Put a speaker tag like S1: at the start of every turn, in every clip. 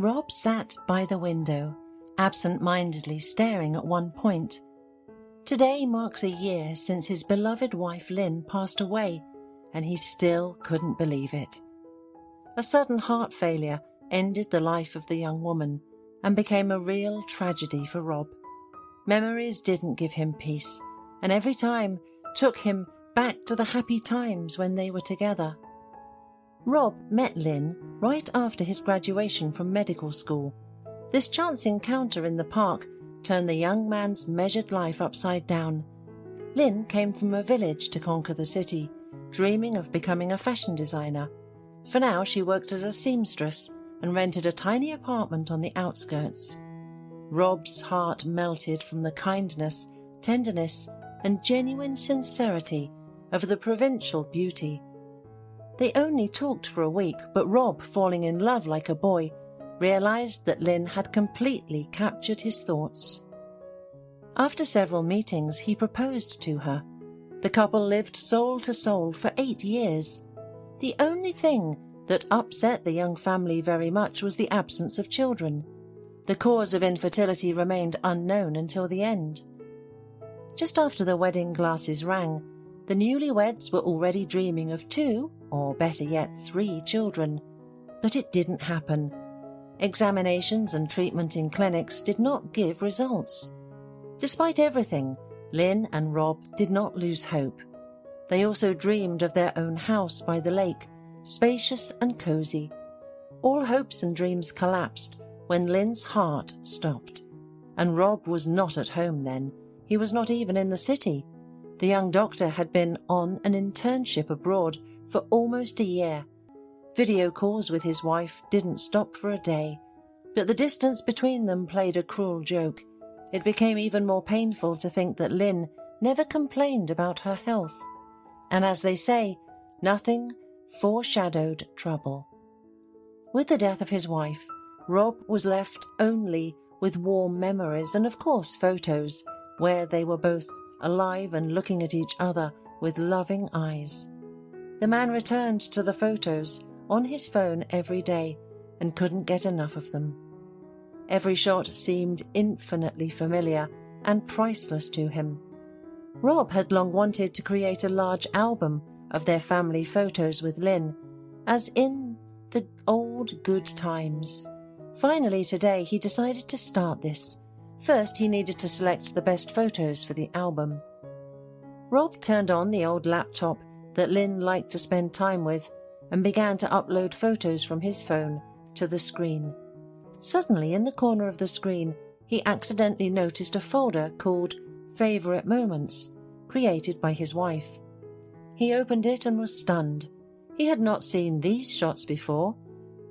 S1: Rob sat by the window, absent-mindedly staring at one point. Today marks a year since his beloved wife Lynn passed away, and he still couldn't believe it. A sudden heart failure ended the life of the young woman and became a real tragedy for Rob. Memories didn't give him peace, and every time took him back to the happy times when they were together. Rob met Lynn right after his graduation from medical school. This chance encounter in the park turned the young man's measured life upside down. Lynn came from a village to conquer the city, dreaming of becoming a fashion designer. For now, she worked as a seamstress and rented a tiny apartment on the outskirts. Rob's heart melted from the kindness, tenderness, and genuine sincerity of the provincial beauty. They only talked for a week, but Rob, falling in love like a boy, realized that Lynn had completely captured his thoughts. After several meetings, he proposed to her. The couple lived soul to soul for 8 years. The only thing that upset the young family very much was the absence of children. The cause of infertility remained unknown until the end. Just after the wedding glasses rang, the newlyweds were already dreaming of 2, or better yet 3 children. But it didn't happen. Examinations and treatment in clinics did not give results. Despite everything, Lynn and Rob did not lose hope. They also dreamed of their own house by the lake, spacious and cozy. All hopes and dreams collapsed when Lynn's heart stopped. And Rob was not at home then. He was not even in the city. The young doctor had been on an internship abroad for almost a year. Video calls with his wife didn't stop for a day, but the distance between them played a cruel joke. It became even more painful to think that Lynn never complained about her health. And as they say, nothing foreshadowed trouble. With the death of his wife, Rob was left only with warm memories and, of course, photos where they were both alive and looking at each other with loving eyes. The man returned to the photos on his phone every day and couldn't get enough of them. Every shot seemed infinitely familiar and priceless to him. Rob had long wanted to create a large album of their family photos with Lynn, as in the old good times. Finally today he decided to start this. First he needed to select the best photos for the album. Rob turned on the old laptop that Lynn liked to spend time with and began to upload photos from his phone to the screen. Suddenly, in the corner of the screen, he accidentally noticed a folder called Favorite Moments, created by his wife. He opened it and was stunned. He had not seen these shots before.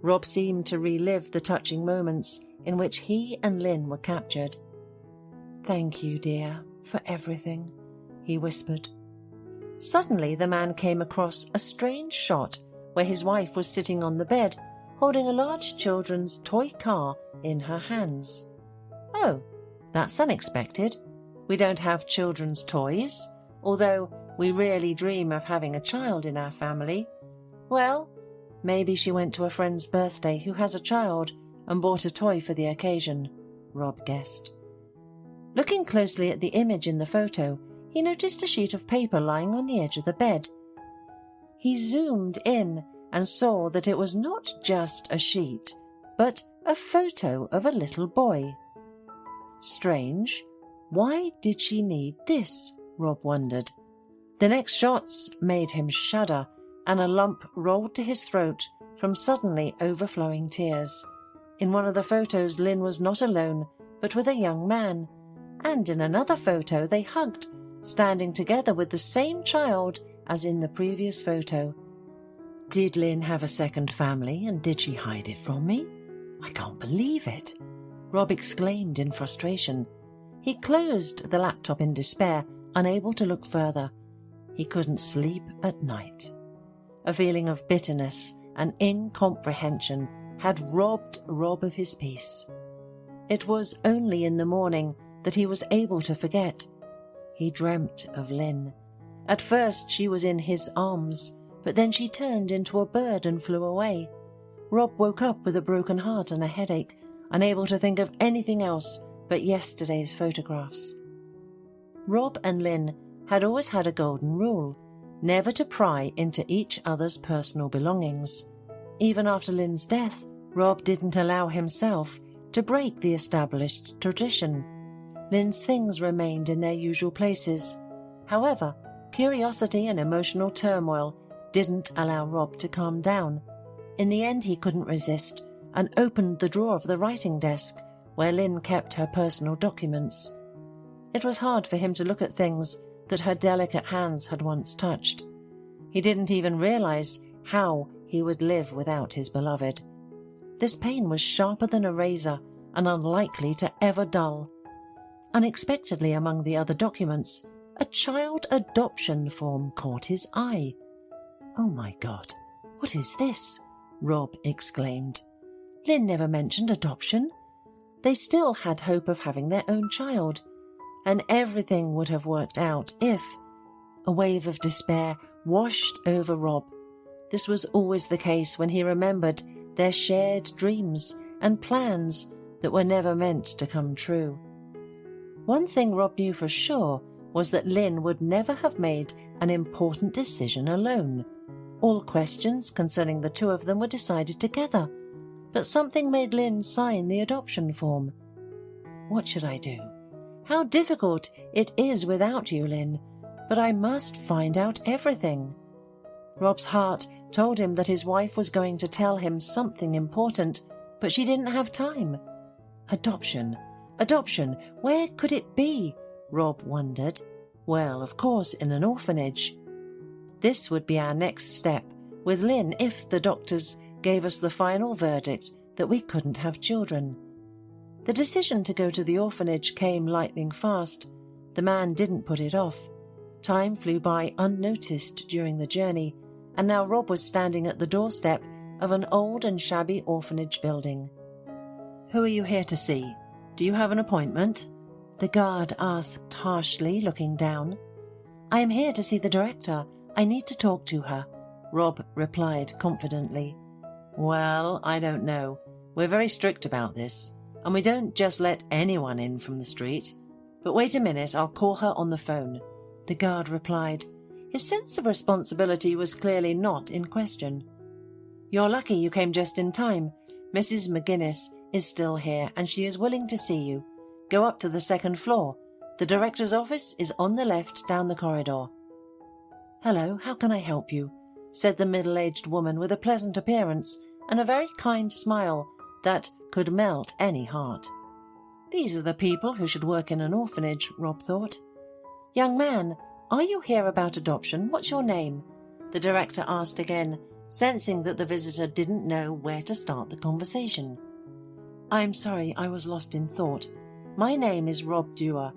S1: Rob seemed to relive the touching moments in which he and Lynn were captured. "Thank you, dear, for everything," he whispered. Suddenly the man came across a strange shot where his wife was sitting on the bed, holding a large children's toy car in her hands. "Oh, that's unexpected. We don't have children's toys, although we really dream of having a child in our family. Well, maybe she went to a friend's birthday who has a child and bought a toy for the occasion," Rob guessed. Looking closely at the image in the photo, he noticed a sheet of paper lying on the edge of the bed. He zoomed in and saw that it was not just a sheet, but a photo of a little boy. Strange. Why did she need this? Rob wondered. The next shots made him shudder, and a lump rolled to his throat from suddenly overflowing tears. In one of the photos, Lynn was not alone, but with a young man, and in another photo they hugged, standing together with the same child as in the previous photo. Did Lynn have a second family, and did she hide it from me? I can't believe it, Rob exclaimed in frustration. He closed the laptop in despair, unable to look further. He couldn't sleep at night. A feeling of bitterness and incomprehension had robbed Rob of his peace. It was only in the morning that he was able to forget. He dreamt of Lynn. At first she was in his arms, but then she turned into a bird and flew away. Rob woke up with a broken heart and a headache, unable to think of anything else but yesterday's photographs. Rob and Lynn had always had a golden rule, never to pry into each other's personal belongings. Even after Lynn's death, Rob didn't allow himself to break the established tradition. Lynn's things remained in their usual places. However, curiosity and emotional turmoil didn't allow Rob to calm down. In the end, he couldn't resist and opened the drawer of the writing desk where Lynn kept her personal documents. It was hard for him to look at things that her delicate hands had once touched. He didn't even realize how he would live without his beloved. This pain was sharper than a razor and unlikely to ever dull. Unexpectedly, among the other documents, a child adoption form caught his eye. "Oh my God, what is this?" Rob exclaimed. Lynn never mentioned adoption. They still had hope of having their own child, and everything would have worked out if... A wave of despair washed over Rob. This was always the case when he remembered their shared dreams and plans that were never meant to come true. One thing Rob knew for sure was that Lynn would never have made an important decision alone. All questions concerning the two of them were decided together, but something made Lynn sign the adoption form. "What should I do? How difficult it is without you, Lynn, but I must find out everything." Rob's heart told him that his wife was going to tell him something important, but she didn't have time. Adoption, where could it be? Rob wondered. Well, of course, in an orphanage. This would be our next step with Lynn if the doctors gave us the final verdict that we couldn't have children. The decision to go to the orphanage came lightning fast. The man didn't put it off. Time flew by unnoticed during the journey, and now Rob was standing at the doorstep of an old and shabby orphanage building. "Who are you here to see? Do you have an appointment?" the guard asked harshly, looking down. "I am here to see the director. I need to talk to her," Rob replied confidently. "Well, I don't know. We're very strict about this, and we don't just let anyone in from the street. But wait a minute, I'll call her on the phone," the guard replied. His sense of responsibility was clearly not in question. "You're lucky you came just in time. Mrs. McGuinness is still here, and she is willing to see you. Go up to the second floor. The director's office is on the left down the corridor." "Hello, how can I help you?" said the middle-aged woman with a pleasant appearance and a very kind smile that could melt any heart. These are the people who should work in an orphanage, Rob thought. "Young man, are you here about adoption? What's your name?" the director asked again, sensing that the visitor didn't know where to start the conversation. "I'm sorry, I was lost in thought. My name is Rob Dewar.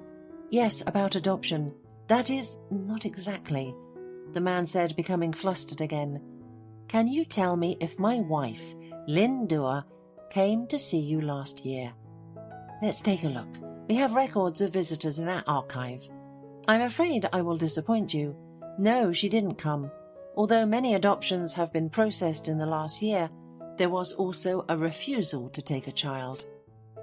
S1: Yes, about adoption. That is, not exactly," the man said, becoming flustered again. "Can you tell me if my wife, Lynn Dewar, came to see you last year?" "Let's take a look. We have records of visitors in our archive. I'm afraid I will disappoint you. No, she didn't come. Although many adoptions have been processed in the last year, there was also a refusal to take a child.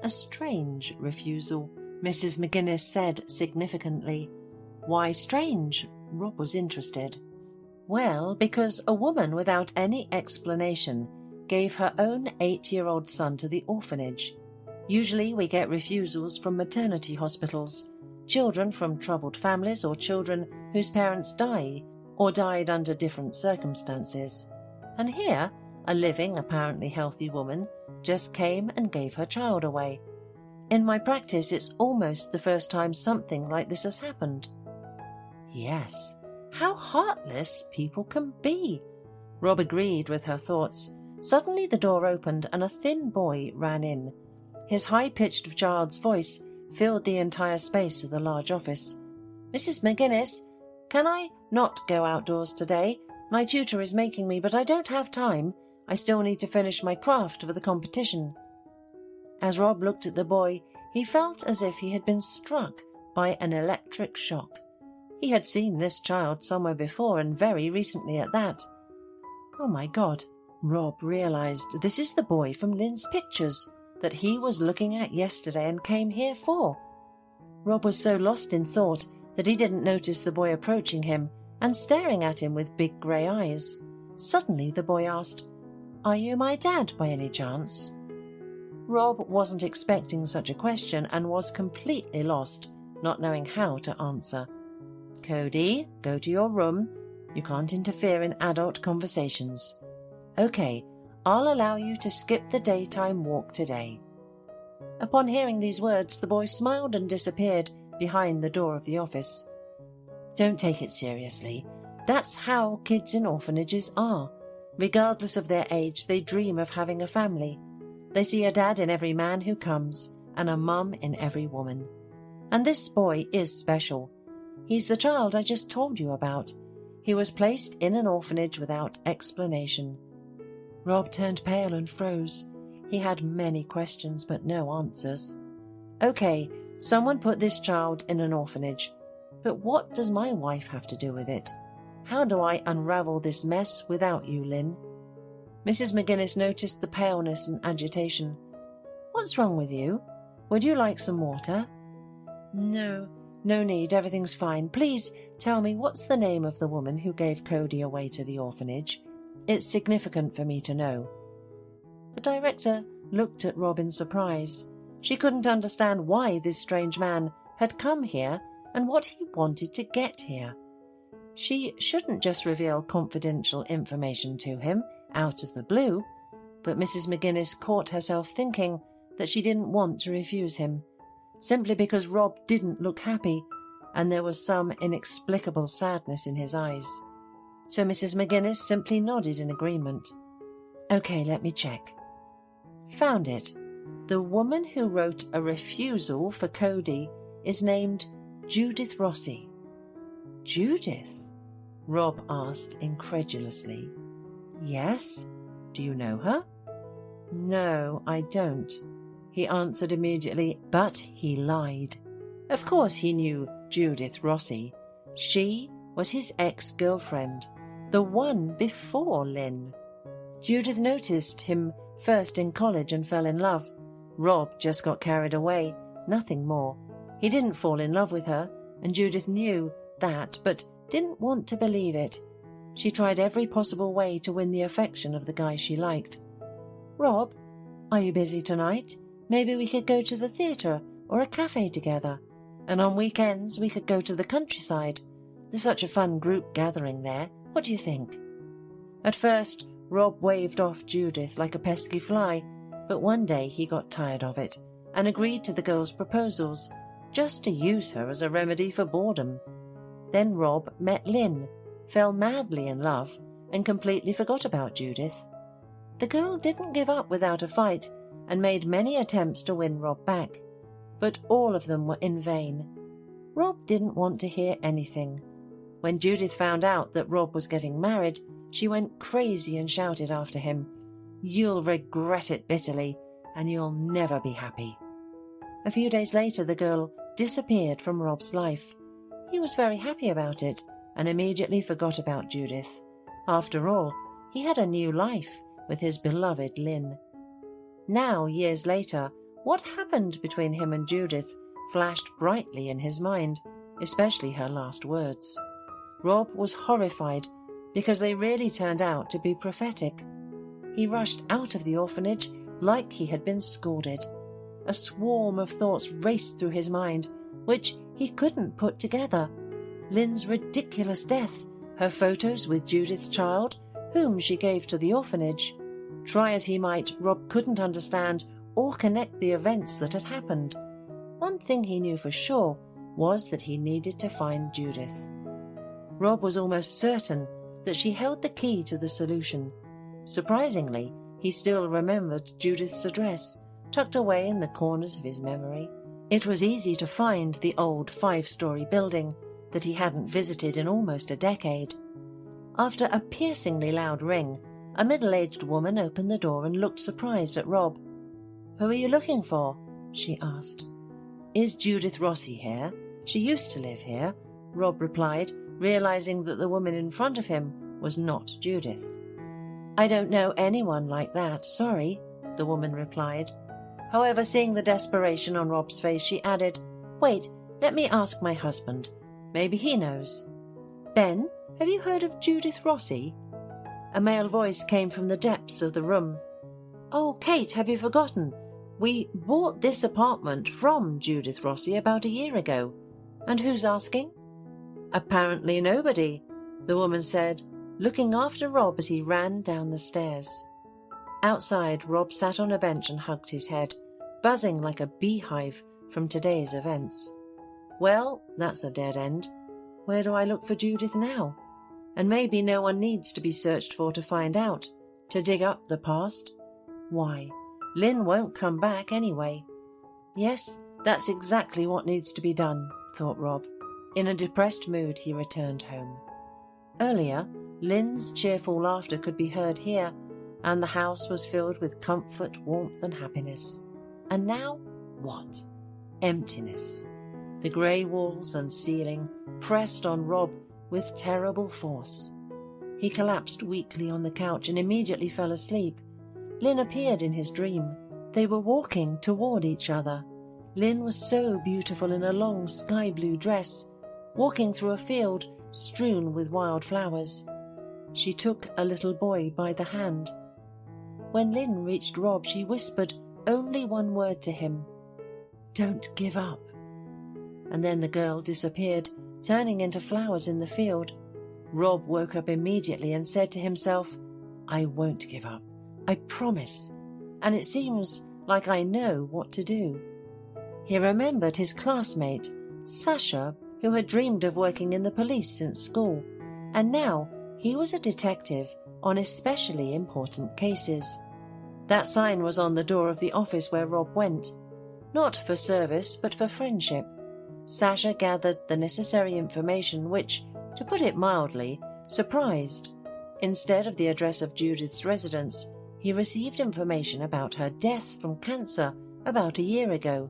S1: A strange refusal," Mrs. McGuinness said significantly. "Why strange?" Rob was interested. "Well, because a woman without any explanation gave her own 8-year-old son to the orphanage. Usually we get refusals from maternity hospitals, children from troubled families or children whose parents die or died under different circumstances. And here, a living, apparently healthy woman just came and gave her child away. In my practice, it's almost the first time something like this has happened." Yes, how heartless people can be. Rob agreed with her thoughts. Suddenly the door opened and a thin boy ran in. His high-pitched child's voice filled the entire space of the large office. "Mrs. McGuinness, can I not go outdoors today? My tutor is making me, but I don't have time. I still need to finish my craft for the competition." As Rob looked at the boy, he felt as if he had been struck by an electric shock. He had seen this child somewhere before, and very recently at that. "Oh my God, Rob realized this is the boy from Lynn's pictures that he was looking at yesterday and came here for. Rob was so lost in thought that he didn't notice the boy approaching him and staring at him with big grey eyes. Suddenly the boy asked, "Are you my dad by any chance?" Rob wasn't expecting such a question and was completely lost, not knowing how to answer. "Cody, go to your room. You can't interfere in adult conversations." "Okay, I'll allow you to skip the daytime walk today." Upon hearing these words, the boy smiled and disappeared behind the door of the office. Don't take it seriously. That's how kids in orphanages are. Regardless of their age, they dream of having a family. They see a dad in every man who comes and a mum in every woman. And this boy is special. He's the child I just told you about. He was placed in an orphanage without explanation. Rob turned pale and froze. He had many questions but no answers. Okay, someone put this child in an orphanage. But what does my wife have to do with it? How do I unravel this mess without you, Lynn? Mrs. McGinnis noticed the paleness and agitation. "What's wrong with you? Would you like some water?" No need, everything's fine. Please tell me, what's the name of the woman who gave Cody away to the orphanage? It's significant for me to know." The director looked at Rob in surprise. She couldn't understand why this strange man had come here and what he wanted to get here. She shouldn't just reveal confidential information to him out of the blue, but Mrs. McGinnis caught herself thinking that she didn't want to refuse him, simply because Rob didn't look happy and there was some inexplicable sadness in his eyes. So Mrs. McGinnis simply nodded in agreement. "Okay, let me check." Found it. The woman who wrote a refusal for Cody is named Judith Rossi. "Judith?" Rob asked incredulously. "Yes? Do you know her?" "No, I don't," he answered immediately, but he lied. Of course he knew Judith Rossi. She was his ex-girlfriend, the one before Lynn. Judith noticed him first in college and fell in love. Rob just got carried away, nothing more. He didn't fall in love with her, and Judith knew that, but didn't want to believe it. She tried every possible way to win the affection of the guy she liked. "Rob, are you busy tonight? Maybe we could go to the theatre or a cafe together. And on weekends we could go to the countryside. There's such a fun group gathering there. What do you think?" At first, Rob waved off Judith like a pesky fly, but one day he got tired of it and agreed to the girl's proposals, just to use her as a remedy for boredom. Then Rob met Lynn, fell madly in love, and completely forgot about Judith. The girl didn't give up without a fight and made many attempts to win Rob back, but all of them were in vain. Rob didn't want to hear anything. When Judith found out that Rob was getting married, she went crazy and shouted after him, "You'll regret it bitterly, and you'll never be happy." A few days later, the girl disappeared from Rob's life. He was very happy about it and immediately forgot about Judith. After all, he had a new life with his beloved Lynn. Now, years later, what happened between him and Judith flashed brightly in his mind, especially her last words. Rob was horrified because they really turned out to be prophetic. He rushed out of the orphanage like he had been scalded. A swarm of thoughts raced through his mind, which he couldn't put together. Lynn's ridiculous death, her photos with Judith's child, whom she gave to the orphanage. Try as he might, Rob couldn't understand or connect the events that had happened. One thing he knew for sure was that he needed to find Judith. Rob was almost certain that she held the key to the solution. Surprisingly, he still remembered Judith's address, tucked away in the corners of his memory. It was easy to find the old 5-story building that he hadn't visited in almost a decade. After a piercingly loud ring, a middle-aged woman opened the door and looked surprised at Rob. "Who are you looking for?" she asked. "Is Judith Rossi here? She used to live here," Rob replied, realizing that the woman in front of him was not Judith. I don't know anyone like that, sorry, the woman replied. However, seeing the desperation on Rob's face, she added, Wait, let me ask my husband. Maybe he knows. Ben, have you heard of Judith Rossi? A male voice came from the depths of the room. Oh, Kate, have you forgotten? We bought this apartment from Judith Rossi about a year ago. And who's asking? Apparently nobody, the woman said, looking after Rob as he ran down the stairs. Outside, Rob sat on a bench and hugged his head, buzzing like a beehive from today's events. Well, that's a dead end. Where do I look for Judith now? And maybe no one needs to be searched for to find out, to dig up the past. Why, Lynn won't come back anyway. Yes, that's exactly what needs to be done, thought Rob. In a depressed mood, he returned home. Earlier, Lynn's cheerful laughter could be heard here, and the house was filled with comfort, warmth, and happiness. And now, what? Emptiness. The grey walls and ceiling pressed on Rob with terrible force. He collapsed weakly on the couch and immediately fell asleep. Lynn appeared in his dream. They were walking toward each other. Lynn was so beautiful in a long sky-blue dress, walking through a field strewn with wild flowers. She took a little boy by the hand. When Lynn reached Rob, she whispered only one word to him. Don't give up. And then the girl disappeared, turning into flowers in the field. Rob woke up immediately and said to himself, I won't give up. I promise. And it seems like I know what to do. He remembered his classmate, Sasha, who had dreamed of working in the police since school, and now he was a detective on especially important cases. That sign was on the door of the office where Rob went, not for service but for friendship. Sasha gathered the necessary information which, to put it mildly, surprised. Instead of the address of Judith's residence, he received information about her death from cancer about a year ago.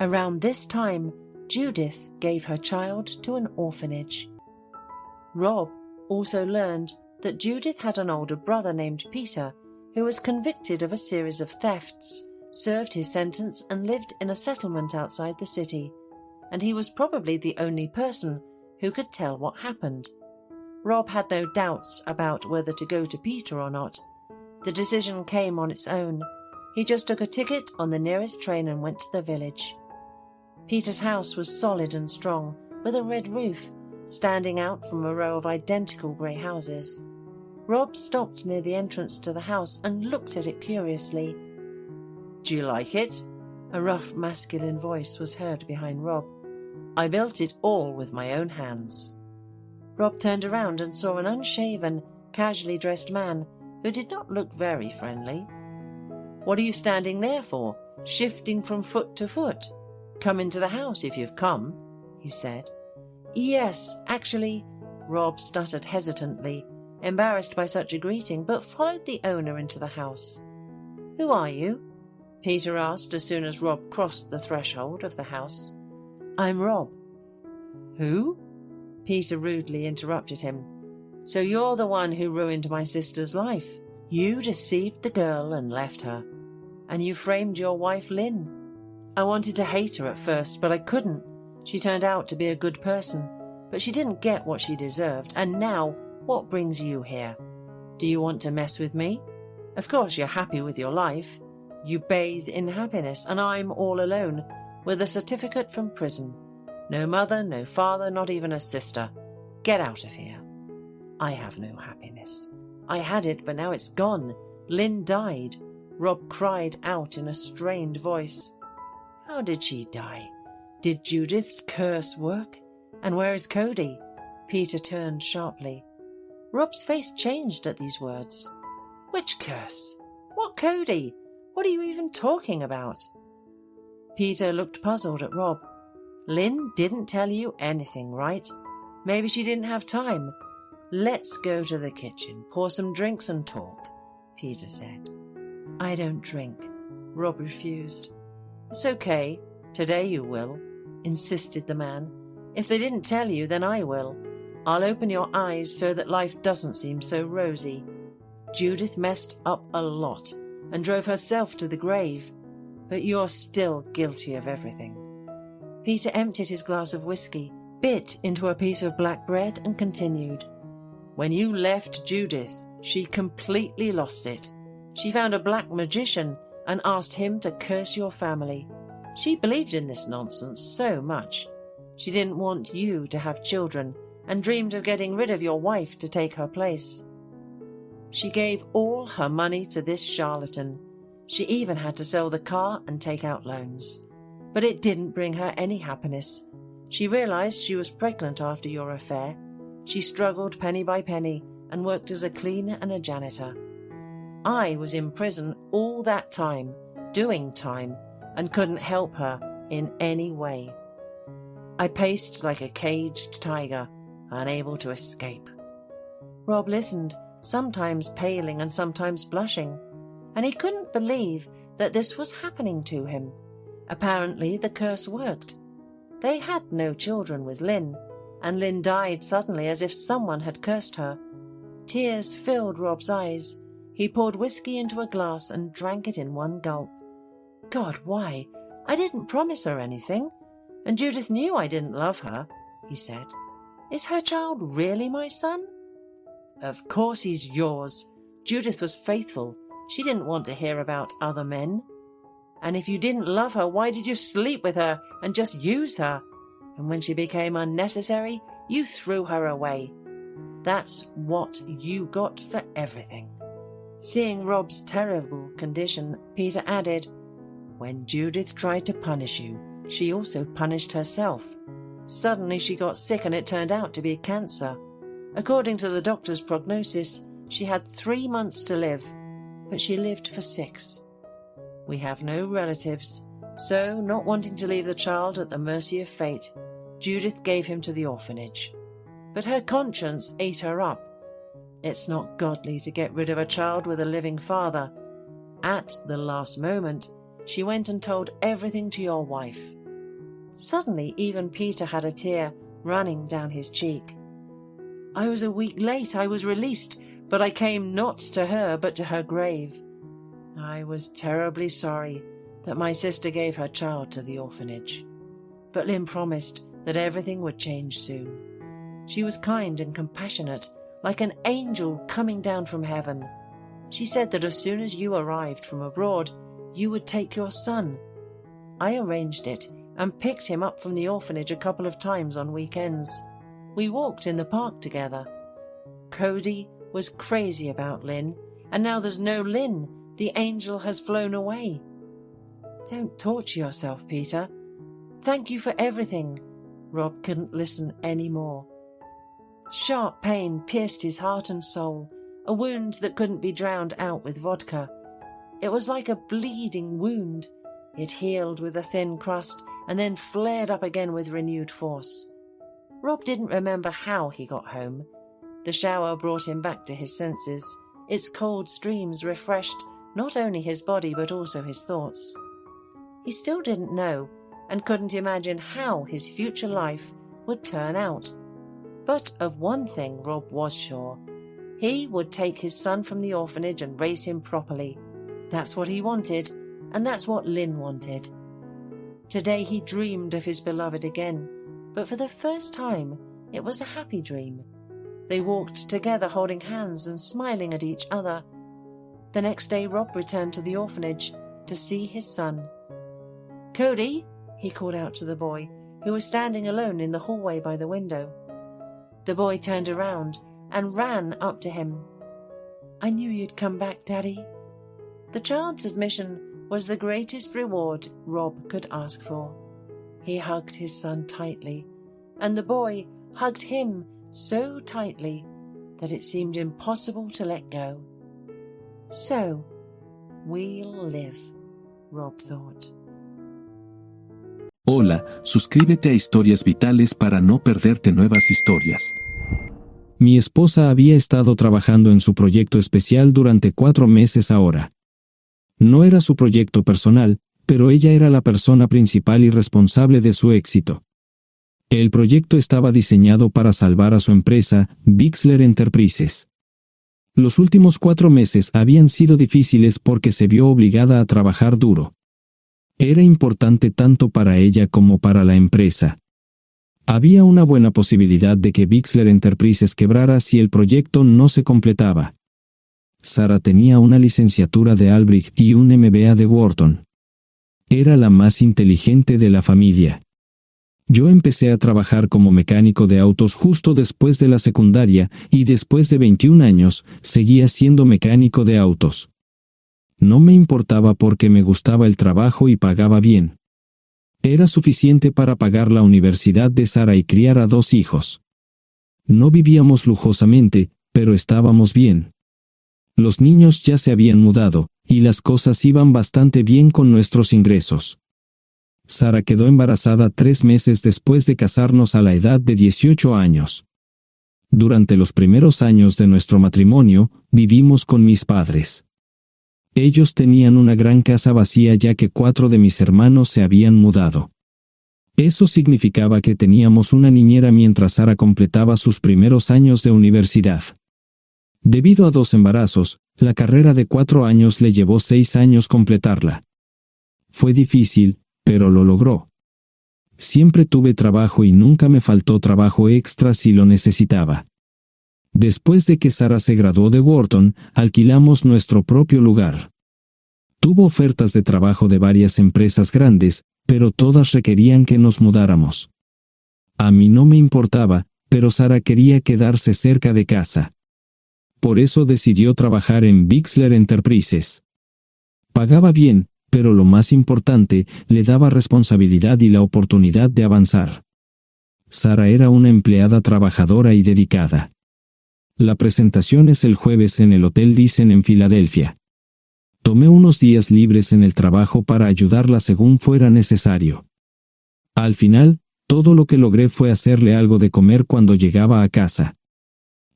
S1: Around this time, Judith gave her child to an orphanage. Rob also learned that Judith had an older brother named Peter, who was convicted of a series of thefts, served his sentence and lived in a settlement outside the city, and he was probably the only person who could tell what happened. Rob had no doubts about whether to go to Peter or not. The decision came on its own. He just took a ticket on the nearest train and went to the village. Peter's house was solid and strong, with a red roof, standing out from a row of identical grey houses. Rob stopped near the entrance to the house and looked at it curiously. Do you like it? A rough masculine voice was heard behind Rob. I built it all with my own hands. Rob turned around and saw an unshaven, casually dressed man who did not look very friendly. What are you standing there for, shifting from foot to foot? Come into the house if you've come, he said. Yes, actually, Rob stuttered hesitantly, embarrassed by such a greeting, but followed the owner into the house. Who are you? Peter asked as soon as Rob crossed the threshold of the house. I'm Rob. Who? Peter rudely interrupted him. So you're the one who ruined my sister's life. You deceived the girl and left her. And you framed your wife, Lynn. I wanted to hate her at first, but I couldn't. She turned out to be a good person, but she didn't get what she deserved. And now, what brings you here? Do you want to mess with me? Of course you're happy with your life. You bathe in happiness, and I'm all alone, with a certificate from prison. No mother, no father, not even a sister. Get out of here. I have no happiness. I had it, but now it's gone. Lynn died. Rob cried out in a strained voice. How did she die? Did Judith's curse work? And where is Cody? Peter turned sharply. Rob's face changed at these words. Which curse? What Cody? What are you even talking about? Peter looked puzzled at Rob. Lynn didn't tell you anything, right? Maybe she didn't have time. Let's go to the kitchen, pour some drinks and talk, Peter said. I don't drink, Rob refused. It's okay. Today you will, insisted the man. If they didn't tell you, then I will. I'll open your eyes so that life doesn't seem so rosy. Judith messed up a lot and drove herself to the grave, but you're still guilty of everything." Peter emptied his glass of whiskey, bit into a piece of black bread and continued. "When you left Judith, she completely lost it. She found a black magician and asked him to curse your family. She believed in this nonsense so much. She didn't want you to have children and dreamed of getting rid of your wife to take her place. She gave all her money to this charlatan. She even had to sell the car and take out loans. But it didn't bring her any happiness. She realized she was pregnant after your affair. She struggled penny by penny and worked as a cleaner and a janitor. I was in prison all that time, doing time, and couldn't help her in any way. I paced like a caged tiger, unable to escape." Rob listened, sometimes paling and sometimes blushing, and he couldn't believe that this was happening to him. Apparently the curse worked. They had no children with Lynn, and Lynn died suddenly as if someone had cursed her. Tears filled Rob's eyes. He poured whiskey into a glass and drank it in one gulp. "God, why? I didn't promise her anything. And Judith knew I didn't love her," he said. "Is her child really my son?" "Of course he's yours. Judith was faithful. She didn't want to hear about other men. And if you didn't love her, why did you sleep with her and just use her? And when she became unnecessary, you threw her away. That's what you got for everything." Seeing Rob's terrible condition, Peter added, "When Judith tried to punish you, she also punished herself. Suddenly she got sick and it turned out to be cancer. According to the doctor's prognosis, she had 3 months to live, but she lived for 6. We have no relatives, so not wanting to leave the child at the mercy of fate, Judith gave him to the orphanage. But her conscience ate her up. It's not godly to get rid of a child with a living father. At the last moment, she went and told everything to your wife." Suddenly, even Peter had a tear running down his cheek. "I was a week late. I was released, but I came not to her but to her grave. I was terribly sorry that my sister gave her child to the orphanage. But Lynn promised that everything would change soon. She was kind and compassionate, like an angel coming down from heaven. She said that as soon as you arrived from abroad, you would take your son. I arranged it and picked him up from the orphanage a couple of times on weekends. We walked in the park together. Cody was crazy about Lynn, and now there's no Lynn. The angel has flown away. Don't torture yourself, Peter. Thank you for everything." Rob couldn't listen any more. Sharp pain pierced his heart and soul, a wound that couldn't be drowned out with vodka. It was like a bleeding wound. It healed with a thin crust and then flared up again with renewed force. Rob didn't remember how he got home. The shower brought him back to his senses. Its cold streams refreshed not only his body but also his thoughts. He still didn't know and couldn't imagine how his future life would turn out. But of one thing Rob was sure. He would take his son from the orphanage and raise him properly. That's what he wanted, and that's what Lynn wanted. Today he dreamed of his beloved again, but for the first time it was a happy dream. They walked together holding hands and smiling at each other. The next day Rob returned to the orphanage to see his son. "Cody," he called out to the boy, who was standing alone in the hallway by the window. The boy turned around and ran up to him. "I knew you'd come back, Daddy." The child's admission was the greatest reward Rob could ask for. He hugged his son tightly, and the boy hugged him so tightly that it seemed impossible to let go. So, we'll live, Rob thought.
S2: Hola, suscríbete a Historias Vitales para no perderte nuevas historias.
S3: Mi esposa había estado trabajando en su proyecto especial durante 4 meses ahora. No era su proyecto personal, pero ella era la persona principal y responsable de su éxito. El proyecto estaba diseñado para salvar a su empresa, Bixler Enterprises. Los últimos 4 meses habían sido difíciles porque se vio obligada a trabajar duro. Era importante tanto para ella como para la empresa. Había una buena posibilidad de que Bixler Enterprises quebrara si el proyecto no se completaba. Sara tenía una licenciatura de Albrecht y un MBA de Wharton. Era la más inteligente de la familia. Yo empecé a trabajar como mecánico de autos justo después de la secundaria y después de 21 años seguía siendo mecánico de autos. No me importaba porque me gustaba el trabajo y pagaba bien. Era suficiente para pagar la universidad de Sara y criar a 2 hijos. No vivíamos lujosamente, pero estábamos bien. Los niños ya se habían mudado, y las cosas iban bastante bien con nuestros ingresos. Sara quedó embarazada 3 meses después de casarnos a la edad de 18 años. Durante los primeros años de nuestro matrimonio, vivimos con mis padres. Ellos tenían una gran casa vacía ya que 4 de mis hermanos se habían mudado. Eso significaba que teníamos una niñera mientras Sara completaba sus primeros años de universidad. Debido a 2 embarazos, la carrera de 4 años le llevó 6 años completarla. Fue difícil, pero lo logró. Siempre tuve trabajo y nunca me faltó trabajo extra si lo necesitaba. Después de que Sara se graduó de Wharton, alquilamos nuestro propio lugar. Tuvo ofertas de trabajo de varias empresas grandes, pero todas requerían que nos mudáramos. A mí no me importaba, pero Sara quería quedarse cerca de casa. Por eso decidió trabajar en Bixler Enterprises. Pagaba bien, pero lo más importante, le daba responsabilidad y la oportunidad de avanzar. Sara era una empleada trabajadora y dedicada. La presentación es el jueves en el Hotel Thyssen en Filadelfia. Tomé unos días libres en el trabajo para ayudarla según fuera necesario. Al final, todo lo que logré fue hacerle algo de comer cuando llegaba a casa.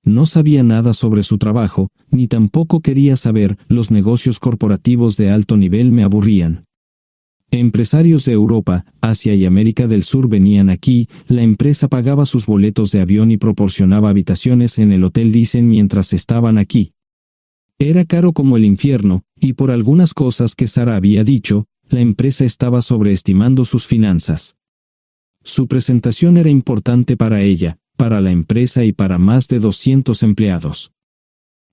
S3: No sabía nada sobre su trabajo, ni tampoco quería saber. Los negocios corporativos de alto nivel me aburrían. Empresarios de Europa, Asia y América del Sur venían aquí, la empresa pagaba sus boletos de avión y proporcionaba habitaciones en el Hotel Thyssen mientras estaban aquí. Era caro como el infierno, y por algunas cosas que Sara había dicho, la empresa estaba sobreestimando sus finanzas. Su presentación era importante para ella, para la empresa y para más de 200 empleados.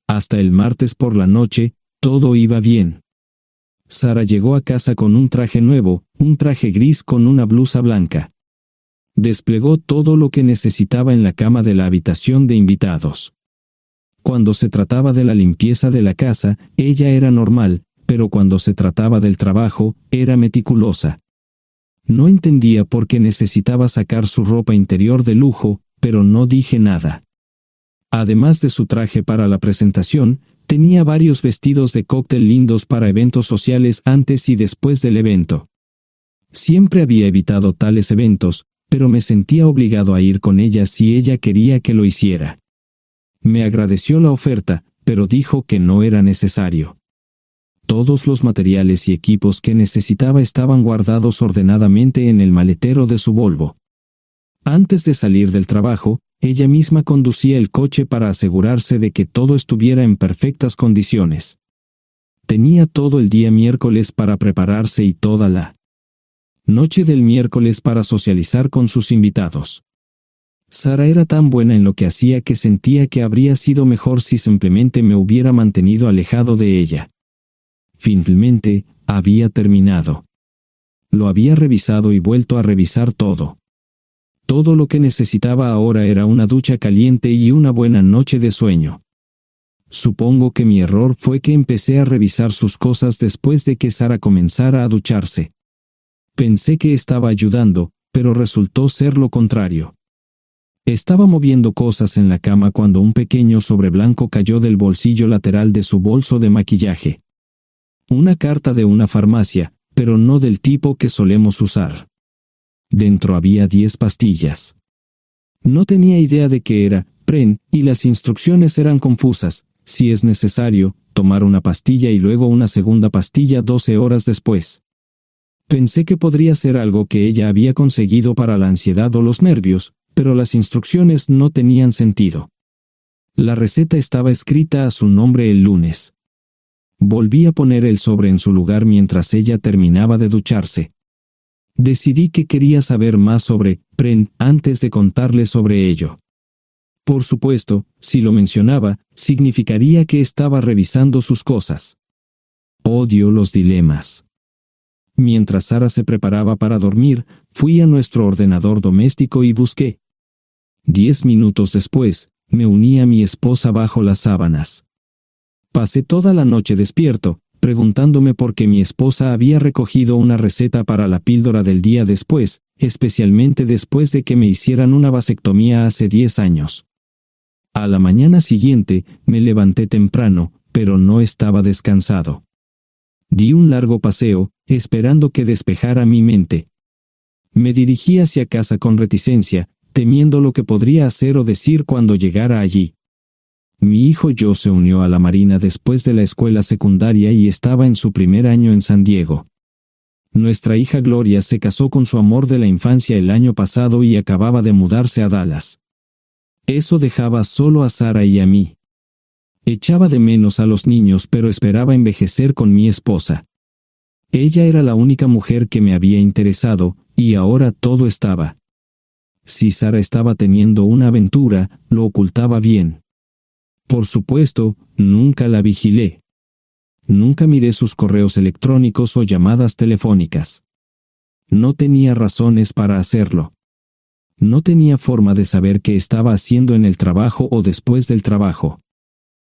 S3: Hasta el martes por la noche, todo iba bien. Sara llegó a casa con un traje nuevo, un traje gris con una blusa blanca. Desplegó todo lo que necesitaba en la cama de la habitación de invitados. Cuando se trataba de la limpieza de la casa, ella era normal, pero cuando se trataba del trabajo, era meticulosa. No entendía por qué necesitaba sacar su ropa interior de lujo, pero no dije nada. Además de su traje para la presentación, tenía varios vestidos de cóctel lindos para eventos sociales antes y después del evento. Siempre había evitado tales eventos, pero me sentía obligado a ir con ella si ella quería que lo hiciera. Me agradeció la oferta, pero dijo que no era necesario. Todos los materiales y equipos que necesitaba estaban guardados ordenadamente en el maletero de su Volvo. Antes de salir del trabajo, ella misma conducía el coche para asegurarse de que todo estuviera en perfectas condiciones. Tenía todo el día miércoles para prepararse y toda la noche del miércoles para socializar con sus invitados. Sara era tan buena en lo que hacía que sentía que habría sido mejor si simplemente me hubiera mantenido alejado de ella. Finalmente, había terminado. Lo había revisado y vuelto a revisar todo. Todo lo que necesitaba ahora era una ducha caliente y una buena noche de sueño. Supongo que mi error fue que empecé a revisar sus cosas después de que Sara comenzara a ducharse. Pensé que estaba ayudando, pero resultó ser lo contrario. Estaba moviendo cosas en la cama cuando un pequeño sobre blanco cayó del bolsillo lateral de su bolso de maquillaje. Una carta de una farmacia, pero no del tipo que solemos usar. Dentro había 10 pastillas. No tenía idea de qué era, Pren, y las instrucciones eran confusas. Si es necesario, tomar una pastilla y luego una segunda pastilla 12 horas después. Pensé que podría ser algo que ella había conseguido para la ansiedad o los nervios, pero las instrucciones no tenían sentido. La receta estaba escrita a su nombre el lunes. Volví a poner el sobre en su lugar mientras ella terminaba de ducharse. Decidí que quería saber más sobre Pren antes de contarle sobre ello. Por supuesto, si lo mencionaba, significaría que estaba revisando sus cosas. Odio los dilemas. Mientras Sara se preparaba para dormir, fui a nuestro ordenador doméstico y busqué. 10 minutos después, me uní a mi esposa bajo las sábanas. Pasé toda la noche despierto, preguntándome por qué mi esposa había recogido una receta para la píldora del día después, especialmente después de que me hicieran una vasectomía hace 10 años. A la mañana siguiente, me levanté temprano, pero no estaba descansado. Di un largo paseo, esperando que despejara mi mente. Me dirigí hacia casa con reticencia, temiendo lo que podría hacer o decir cuando llegara allí. Mi hijo Joe se unió a la Marina después de la escuela secundaria y estaba en su primer año en San Diego. Nuestra hija Gloria se casó con su amor de la infancia el año pasado y acababa de mudarse a Dallas. Eso dejaba solo a Sara y a mí. Echaba de menos a los niños, pero esperaba envejecer con mi esposa. Ella era la única mujer que me había interesado, y ahora todo estaba. Si Sara estaba teniendo una aventura, lo ocultaba bien. Por supuesto, nunca la vigilé. Nunca miré sus correos electrónicos o llamadas telefónicas. No tenía razones para hacerlo. No tenía forma de saber qué estaba haciendo en el trabajo o después del trabajo.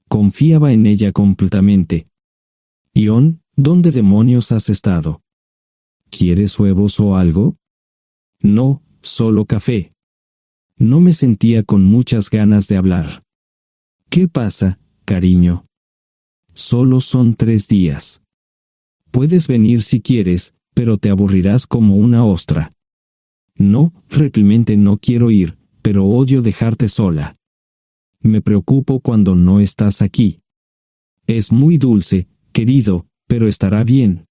S3: Confiaba en ella completamente. Ion, ¿dónde demonios has estado? ¿Quieres huevos o algo? No, solo café. No me sentía con muchas ganas de hablar. ¿Qué pasa, cariño? Solo son 3 días. Puedes venir si quieres, pero te aburrirás como una ostra. No, realmente no quiero ir, pero odio dejarte sola. Me preocupo cuando no estás aquí. Es muy dulce, querido, pero estará bien.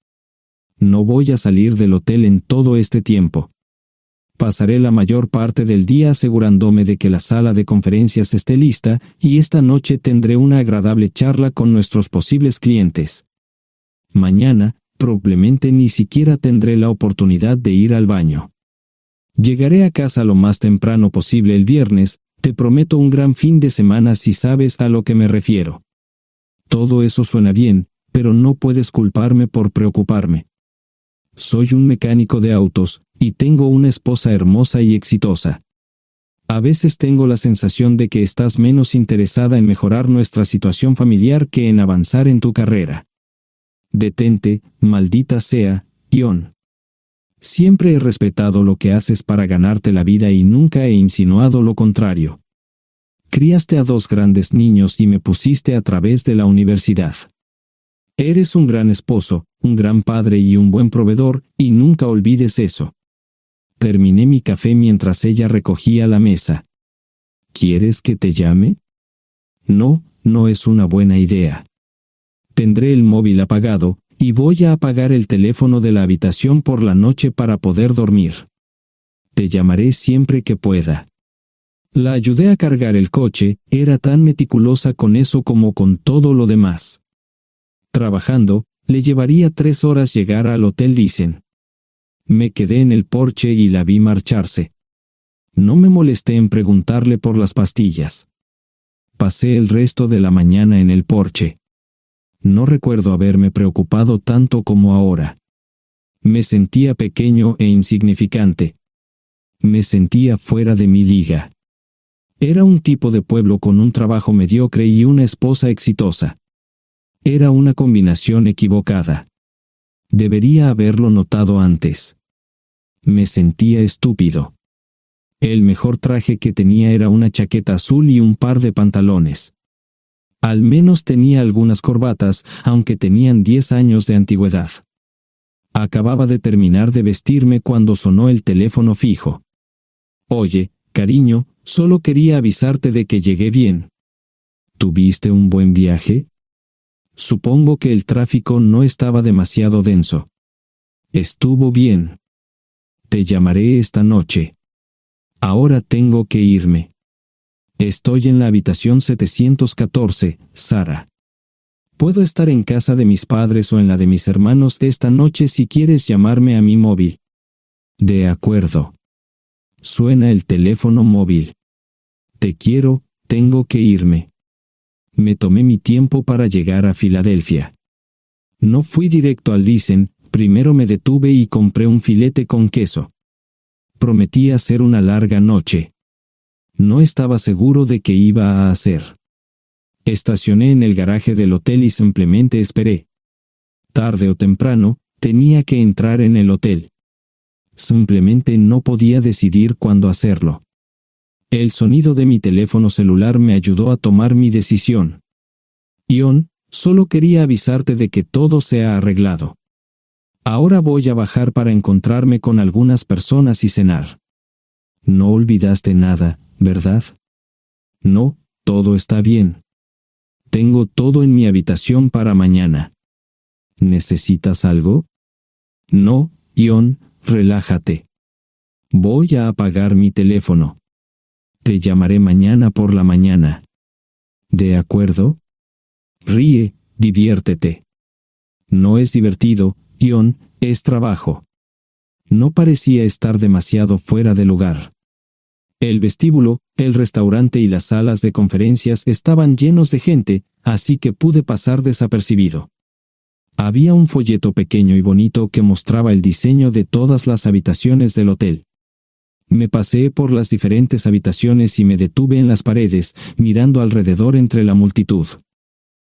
S3: No voy a salir del hotel en todo este tiempo. Pasaré la mayor parte del día asegurándome de que la sala de conferencias esté lista, y esta noche tendré una agradable charla con nuestros posibles clientes. Mañana, probablemente ni siquiera tendré la oportunidad de ir al baño. Llegaré a casa lo más temprano posible el viernes. Te prometo un gran fin de semana si sabes a lo que me refiero. Todo eso suena bien, pero no puedes culparme por preocuparme. Soy un mecánico de autos, y tengo una esposa hermosa y exitosa. A veces tengo la sensación de que estás menos interesada en mejorar nuestra situación familiar que en avanzar en tu carrera. Detente, maldita sea, Ion. Siempre he respetado lo que haces para ganarte la vida y nunca he insinuado lo contrario. Criaste a 2 grandes niños y me pusiste a través de la universidad. Eres un gran esposo, un gran padre y un buen proveedor, y nunca olvides eso. Terminé mi café mientras ella recogía la mesa. ¿Quieres que te llame? No, no es una buena idea. Tendré el móvil apagado, y voy a apagar el teléfono de la habitación por la noche para poder dormir. Te llamaré siempre que pueda. La ayudé a cargar el coche, era tan meticulosa con eso como con todo lo demás. Trabajando, le llevaría 3 horas llegar al Hotel Dicen. Me quedé en el porche y la vi marcharse. No me molesté en preguntarle por las pastillas. Pasé el resto de la mañana en el porche. No recuerdo haberme preocupado tanto como ahora. Me sentía pequeño e insignificante. Me sentía fuera de mi liga. Era un tipo de pueblo con un trabajo mediocre y una esposa exitosa. Era una combinación equivocada. Debería haberlo notado antes. Me sentía estúpido. El mejor traje que tenía era una chaqueta azul y un par de pantalones. Al menos tenía algunas corbatas, aunque tenían 10 años de antigüedad. Acababa de terminar de vestirme cuando sonó el teléfono fijo. Oye, cariño, solo quería avisarte de que llegué bien. ¿Tuviste un buen viaje? Supongo que el tráfico no estaba demasiado denso. Estuvo bien. Te llamaré esta noche. Ahora tengo que irme. Estoy en la habitación 714, Sara. Puedo estar en casa de mis padres o en la de mis hermanos esta noche si quieres llamarme a mi móvil. De acuerdo. Suena el teléfono móvil. Te quiero, tengo que irme. Me tomé mi tiempo para llegar a Filadelfia. No fui directo al Listen, primero me detuve y compré un filete con queso. Prometí hacer una larga noche. No estaba seguro de qué iba a hacer. Estacioné en el garaje del hotel y simplemente esperé. Tarde o temprano, tenía que entrar en el hotel. Simplemente no podía decidir cuándo hacerlo. El sonido de mi teléfono celular me ayudó a tomar mi decisión. Ion, solo quería avisarte de que todo se ha arreglado. Ahora voy a bajar para encontrarme con algunas personas y cenar. No olvidaste nada, ¿verdad? No, todo está bien. Tengo todo en mi habitación para mañana. ¿Necesitas algo? No, Ion, relájate. Voy a apagar mi teléfono. Te llamaré mañana por la mañana. ¿De acuerdo? Ríe, diviértete. No es divertido, Ion, es trabajo. No parecía estar demasiado fuera de lugar. El vestíbulo, el restaurante y las salas de conferencias estaban llenos de gente, así que pude pasar desapercibido. Había un folleto pequeño y bonito que mostraba el diseño de todas las habitaciones del hotel. Me paseé por las diferentes habitaciones y me detuve en las paredes, mirando alrededor entre la multitud.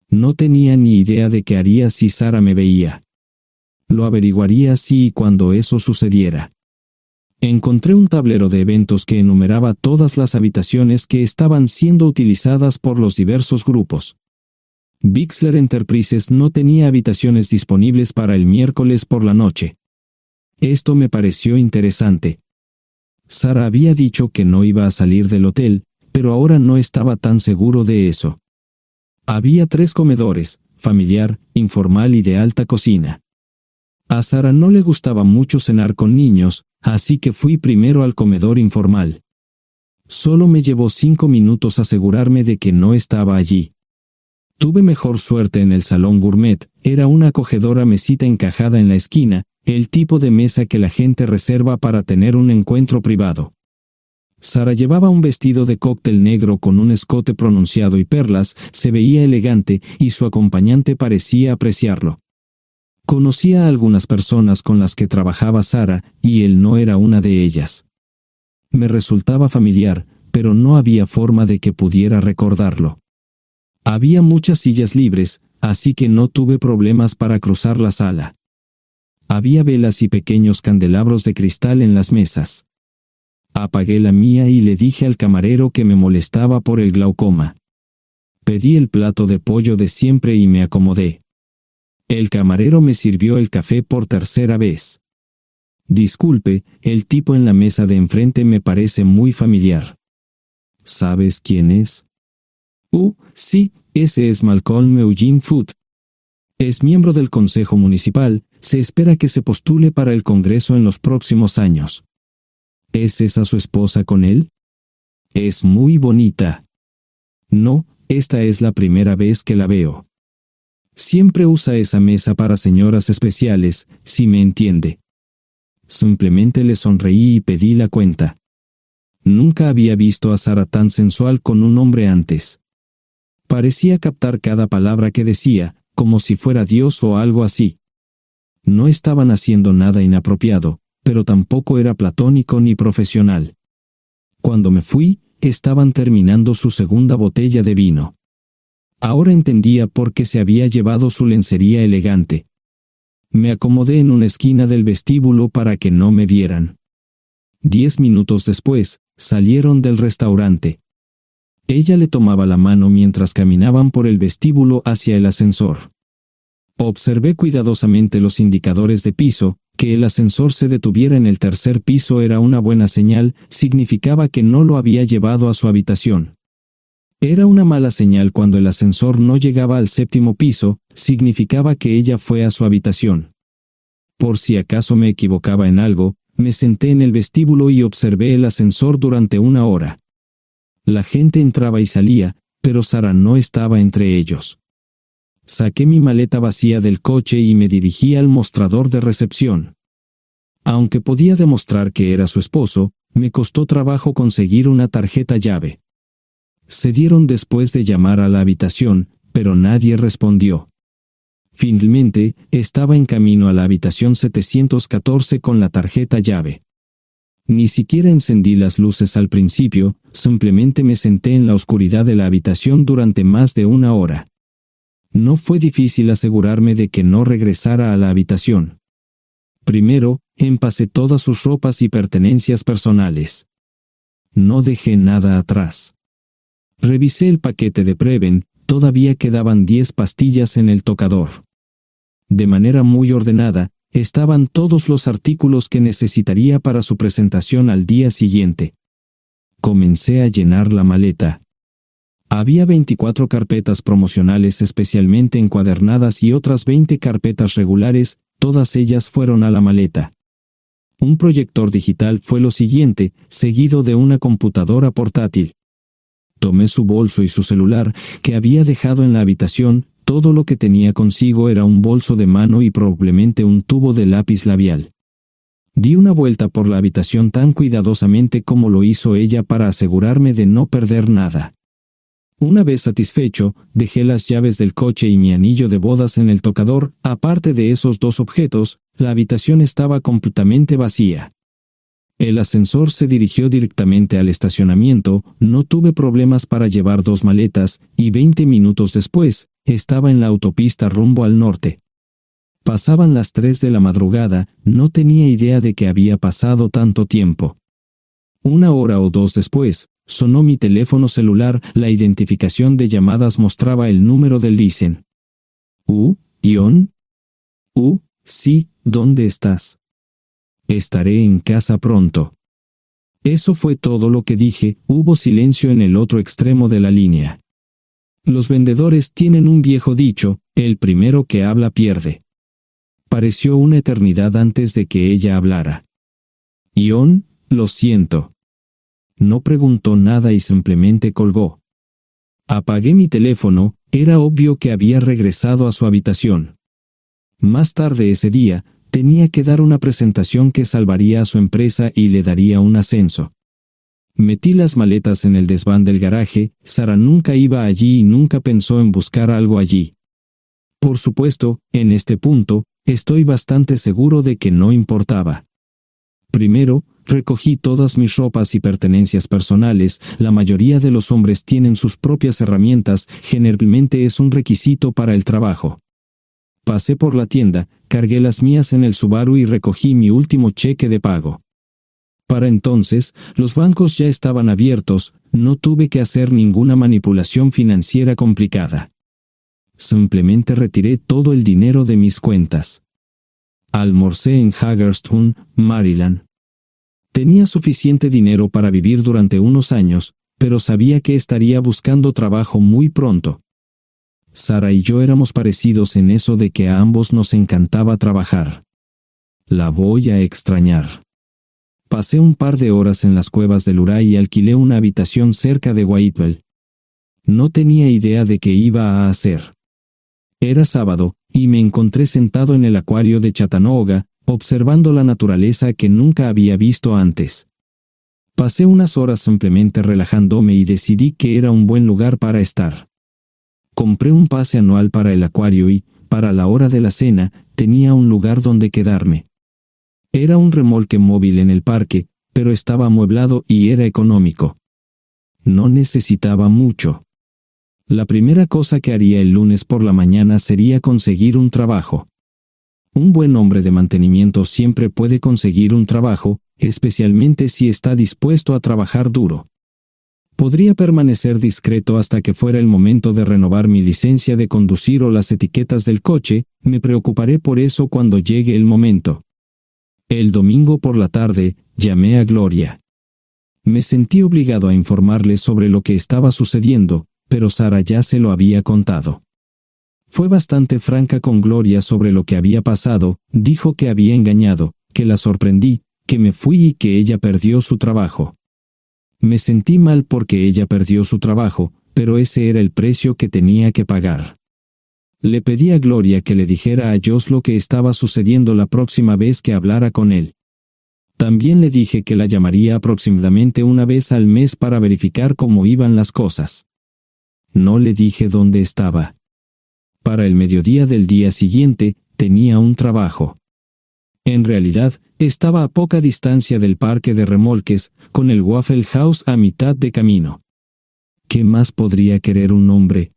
S3: No tenía ni idea de qué haría si Sara me veía. Lo averiguaría si y cuando eso sucediera. Encontré un tablero de eventos que enumeraba todas las habitaciones que estaban siendo utilizadas por los diversos grupos. Bixler Enterprises no tenía habitaciones disponibles para el miércoles por la noche. Esto me pareció interesante. Sara había dicho que no iba a salir del hotel, pero ahora no estaba tan seguro de eso. Había 3 comedores, familiar, informal y de alta cocina. A Sara no le gustaba mucho cenar con niños, así que fui primero al comedor informal. Solo me llevó 5 minutos asegurarme de que no estaba allí. Tuve mejor suerte en el salón gourmet, era una acogedora mesita encajada en la esquina, el tipo de mesa que la gente reserva para tener un encuentro privado. Sara llevaba un vestido de cóctel negro con un escote pronunciado y perlas, se veía elegante y su acompañante parecía apreciarlo. Conocía a algunas personas con las que trabajaba Sara, y él no era una de ellas. Me resultaba familiar, pero no había forma de que pudiera recordarlo. Había muchas sillas libres, así que no tuve problemas para cruzar la sala. Había velas y pequeños candelabros de cristal en las mesas. Apagué la mía y le dije al camarero que me molestaba por el glaucoma. Pedí el plato de pollo de siempre y me acomodé. El camarero me sirvió el café por tercera vez. Disculpe, el tipo en la mesa de enfrente me parece muy familiar. ¿Sabes quién es? Sí, ese es Malcolm Eugene Foote. Es miembro del Consejo Municipal, se espera que se postule para el Congreso en los próximos años. ¿Es esa su esposa con él? Es muy bonita. No, esta es la primera vez que la veo. Siempre usa esa mesa para señoras especiales, si me entiende. Simplemente le sonreí y pedí la cuenta. Nunca había visto a Sara tan sensual con un hombre antes. Parecía captar cada palabra que decía, como si fuera Dios o algo así. No estaban haciendo nada inapropiado, pero tampoco era platónico ni profesional. Cuando me fui, estaban terminando su segunda botella de vino. Ahora entendía por qué se había llevado su lencería elegante. Me acomodé en una esquina del vestíbulo para que no me vieran. 10 minutos después, salieron del restaurante. Ella le tomaba la mano mientras caminaban por el vestíbulo hacia el ascensor. Observé cuidadosamente los indicadores de piso, que el ascensor se detuviera en el tercer piso era una buena señal, significaba que no lo había llevado a su habitación. Era una mala señal cuando el ascensor no llegaba al 7º piso, significaba que ella fue a su habitación. Por si acaso me equivocaba en algo, me senté en el vestíbulo y observé el ascensor durante 1 hora. La gente entraba y salía, pero Sara no estaba entre ellos. Saqué mi maleta vacía del coche y me dirigí al mostrador de recepción. Aunque podía demostrar que era su esposo, me costó trabajo conseguir una tarjeta llave. Se dieron después de llamar a la habitación, pero nadie respondió. Finalmente, estaba en camino a la habitación 714 con la tarjeta llave. Ni siquiera encendí las luces al principio, simplemente me senté en la oscuridad de la habitación durante más de una hora. No fue difícil asegurarme de que no regresara a la habitación. Primero, empacé todas sus ropas y pertenencias personales. No dejé nada atrás. Revisé el paquete de Preven, todavía quedaban 10 pastillas en el tocador. De manera muy ordenada, estaban todos los artículos que necesitaría para su presentación al día siguiente. Comencé a llenar la maleta. Había 24 carpetas promocionales especialmente encuadernadas y otras 20 carpetas regulares, todas ellas fueron a la maleta. Un proyector digital fue lo siguiente, seguido de una computadora portátil. Tomé su bolso y su celular, que había dejado en la habitación. Todo lo que tenía consigo era un bolso de mano y probablemente un tubo de lápiz labial. Di una vuelta por la habitación tan cuidadosamente como lo hizo ella para asegurarme de no perder nada. Una vez satisfecho, dejé las llaves del coche y mi anillo de bodas en el tocador. Aparte de esos dos objetos, la habitación estaba completamente vacía. El ascensor se dirigió directamente al estacionamiento, no tuve problemas para llevar 2 maletas, y 20 minutos después, estaba en la autopista rumbo al norte. Pasaban las 3 de la madrugada, no tenía idea de que había pasado tanto tiempo. 1 hora o 2 después, sonó mi teléfono celular, la identificación de llamadas mostraba el número del Listen. ¿Ion? Sí, ¿dónde estás? Estaré en casa pronto. Eso fue todo lo que dije. Hubo silencio en el otro extremo de la línea. Los vendedores tienen un viejo dicho, el primero que habla pierde. Pareció una eternidad antes de que ella hablara. Ion, lo siento. No preguntó nada y simplemente colgó. Apagué mi teléfono, era obvio que había regresado a su habitación. Más tarde ese día, tenía que dar una presentación que salvaría a su empresa y le daría un ascenso. Metí las maletas en el desván del garaje. Sara nunca iba allí y nunca pensó en buscar algo allí. Por supuesto, en este punto, estoy bastante seguro de que no importaba. Primero, recogí todas mis ropas y pertenencias personales. La mayoría de los hombres tienen sus propias herramientas, generalmente es un requisito para el trabajo. Pasé por la tienda, cargué las mías en el Subaru y recogí mi último cheque de pago. Para entonces, los bancos ya estaban abiertos, no tuve que hacer ninguna manipulación financiera complicada. Simplemente retiré todo el dinero de mis cuentas. Almorcé en Hagerstown, Maryland. Tenía suficiente dinero para vivir durante unos años, pero sabía que estaría buscando trabajo muy pronto. Sara y yo éramos parecidos en eso de que a ambos nos encantaba trabajar. La voy a extrañar. Pasé un par de horas en las cuevas del Uray y alquilé una habitación cerca de Whitewell. No tenía idea de qué iba a hacer. Era sábado, y me encontré sentado en el acuario de Chattanooga, observando la naturaleza que nunca había visto antes. Pasé unas horas simplemente relajándome y decidí que era un buen lugar para estar. Compré un pase anual para el acuario y, para la hora de la cena, tenía un lugar donde quedarme. Era un remolque móvil en el parque, pero estaba amueblado y era económico. No necesitaba mucho. La primera cosa que haría el lunes por la mañana sería conseguir un trabajo. Un buen hombre de mantenimiento siempre puede conseguir un trabajo, especialmente si está dispuesto a trabajar duro. Podría permanecer discreto hasta que fuera el momento de renovar mi licencia de conducir o las etiquetas del coche. Me preocuparé por eso cuando llegue el momento. El domingo por la tarde, llamé a Gloria. Me sentí obligado a informarle sobre lo que estaba sucediendo, pero Sara ya se lo había contado. Fue bastante franca con Gloria sobre lo que había pasado. Dijo que había engañado, que la sorprendí, que me fui y que ella perdió su trabajo. Me sentí mal porque ella perdió su trabajo, pero ese era el precio que tenía que pagar. Le pedí a Gloria que le dijera a Josh lo que estaba sucediendo la próxima vez que hablara con él. También le dije que la llamaría aproximadamente una vez al mes para verificar cómo iban las cosas. No le dije dónde estaba. Para el mediodía del día siguiente, tenía un trabajo. En realidad, estaba a poca distancia del parque de remolques, con el Waffle House a mitad de camino. ¿Qué más podría querer un hombre?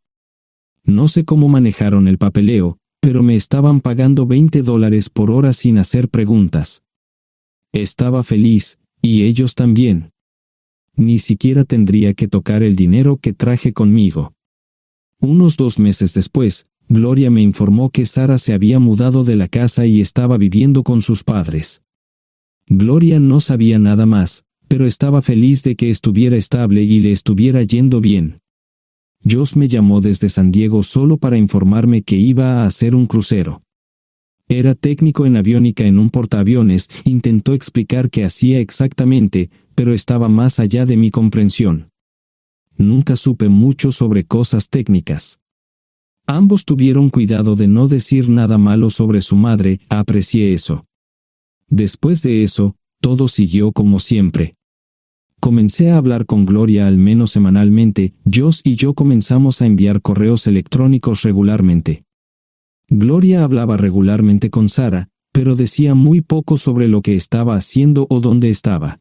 S3: No sé cómo manejaron el papeleo, pero me estaban pagando $20 por hora sin hacer preguntas. Estaba feliz, y ellos también. Ni siquiera tendría que tocar el dinero que traje conmigo. Unos 2 meses después, Gloria me informó que Sara se había mudado de la casa y estaba viviendo con sus padres. Gloria no sabía nada más, pero estaba feliz de que estuviera estable y le estuviera yendo bien. Josh me llamó desde San Diego solo para informarme que iba a hacer un crucero. Era técnico en aviónica en un portaaviones, intentó explicar qué hacía exactamente, pero estaba más allá de mi comprensión. Nunca supe mucho sobre cosas técnicas. Ambos tuvieron cuidado de no decir nada malo sobre su madre, aprecié eso. Después de eso, todo siguió como siempre. Comencé a hablar con Gloria al menos semanalmente, Josh y yo comenzamos a enviar correos electrónicos regularmente. Gloria hablaba regularmente con Sara, pero decía muy poco sobre lo que estaba haciendo o dónde estaba.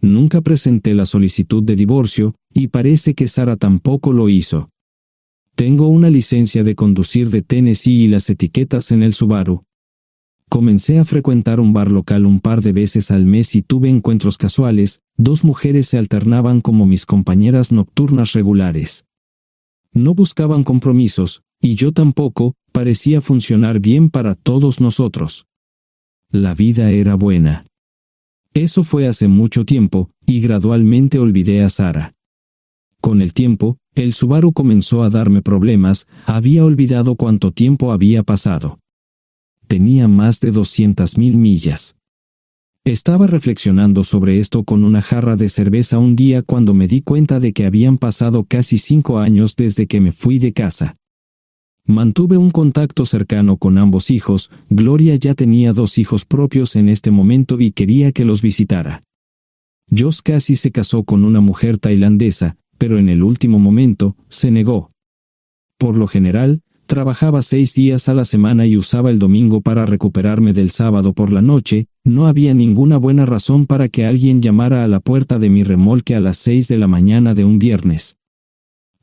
S3: Nunca presenté la solicitud de divorcio, y parece que Sara tampoco lo hizo. Tengo una licencia de conducir de Tennessee y las etiquetas en el Subaru. Comencé a frecuentar un bar local un par de veces al mes y tuve encuentros casuales, 2 mujeres se alternaban como mis compañeras nocturnas regulares. No buscaban compromisos, y yo tampoco, parecía funcionar bien para todos nosotros. La vida era buena. Eso fue hace mucho tiempo, y gradualmente olvidé a Sara. Con el tiempo, el Subaru comenzó a darme problemas, había olvidado cuánto tiempo había pasado. Tenía más de 200,000 millas. Estaba reflexionando sobre esto con una jarra de cerveza un día cuando me di cuenta de que habían pasado casi 5 años desde que me fui de casa. Mantuve un contacto cercano con ambos hijos, Gloria ya tenía 2 hijos propios en este momento y quería que los visitara. Josh casi se casó con una mujer tailandesa, pero en el último momento, se negó. Por lo general, trabajaba 6 días a la semana y usaba el domingo para recuperarme del sábado por la noche, no había ninguna buena razón para que alguien llamara a la puerta de mi remolque a las 6 de la mañana de un viernes.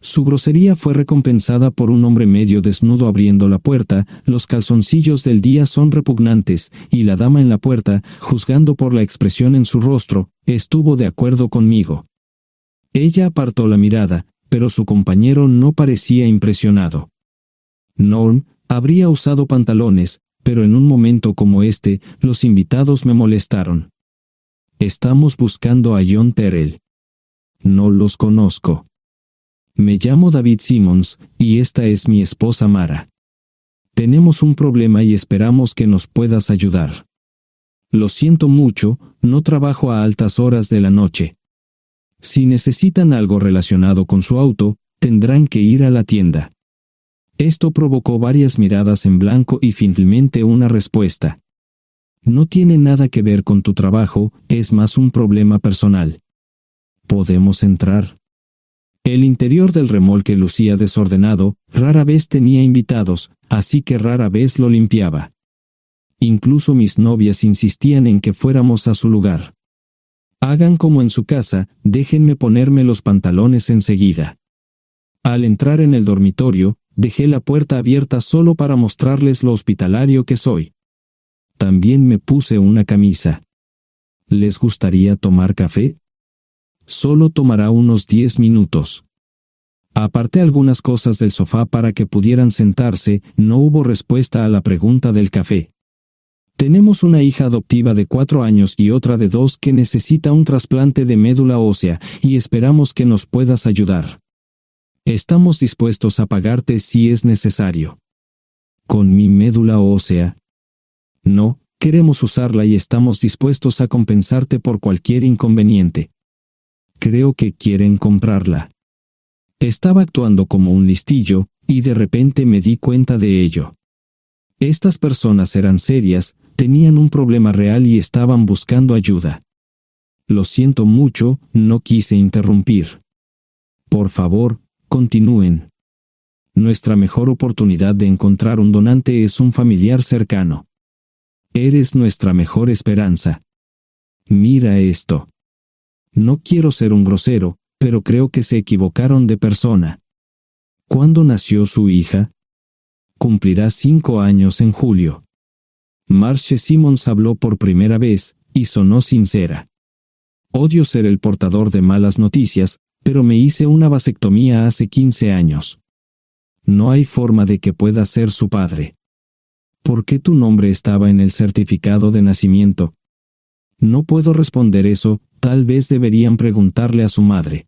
S3: Su grosería fue recompensada por un hombre medio desnudo abriendo la puerta, los calzoncillos del día son repugnantes, y la dama en la puerta, juzgando por la expresión en su rostro, estuvo de acuerdo conmigo. Ella apartó la mirada, pero su compañero no parecía impresionado. Norm habría usado pantalones, pero en un momento como este, los invitados me molestaron. Estamos buscando a John Terrell. No los conozco. Me llamo David Simmons, y esta es mi esposa Mara. Tenemos un problema y esperamos que nos puedas ayudar. Lo siento mucho, no trabajo a altas horas de la noche. Si necesitan algo relacionado con su auto, tendrán que ir a la tienda. Esto provocó varias miradas en blanco y finalmente una respuesta. No tiene nada que ver con tu trabajo, es más un problema personal. ¿Podemos entrar? El interior del remolque lucía desordenado, rara vez tenía invitados, así que rara vez lo limpiaba. Incluso mis novias insistían en que fuéramos a su lugar. Hagan como en su casa, déjenme ponerme los pantalones enseguida. Al entrar en el dormitorio, dejé la puerta abierta solo para mostrarles lo hospitalario que soy. También me puse una camisa. ¿Les gustaría tomar café? Solo tomará unos 10 minutos. Aparté algunas cosas del sofá para que pudieran sentarse, no hubo respuesta a la pregunta del café. Tenemos una hija adoptiva de 4 años y otra de 2 que necesita un trasplante de médula ósea, y esperamos que nos puedas ayudar. Estamos dispuestos a pagarte si es necesario. ¿Con mi médula ósea? No, queremos usarla y estamos dispuestos a compensarte por cualquier inconveniente. Creo que quieren comprarla. Estaba actuando como un listillo, y de repente me di cuenta de ello. Estas personas eran serias, tenían un problema real y estaban buscando ayuda. Lo siento mucho, no quise interrumpir. Por favor, continúen. Nuestra mejor oportunidad de encontrar un donante es un familiar cercano. Eres nuestra mejor esperanza. Mira esto. No quiero ser un grosero, pero creo que se equivocaron de persona. ¿Cuándo nació su hija? Cumplirá 5 años en julio. Marche Simons habló por primera vez, y sonó sincera. Odio ser el portador de malas noticias, pero me hice una vasectomía hace 15 años. No hay forma de que pueda ser su padre. ¿Por qué tu nombre estaba en el certificado de nacimiento? No puedo responder eso, tal vez deberían preguntarle a su madre.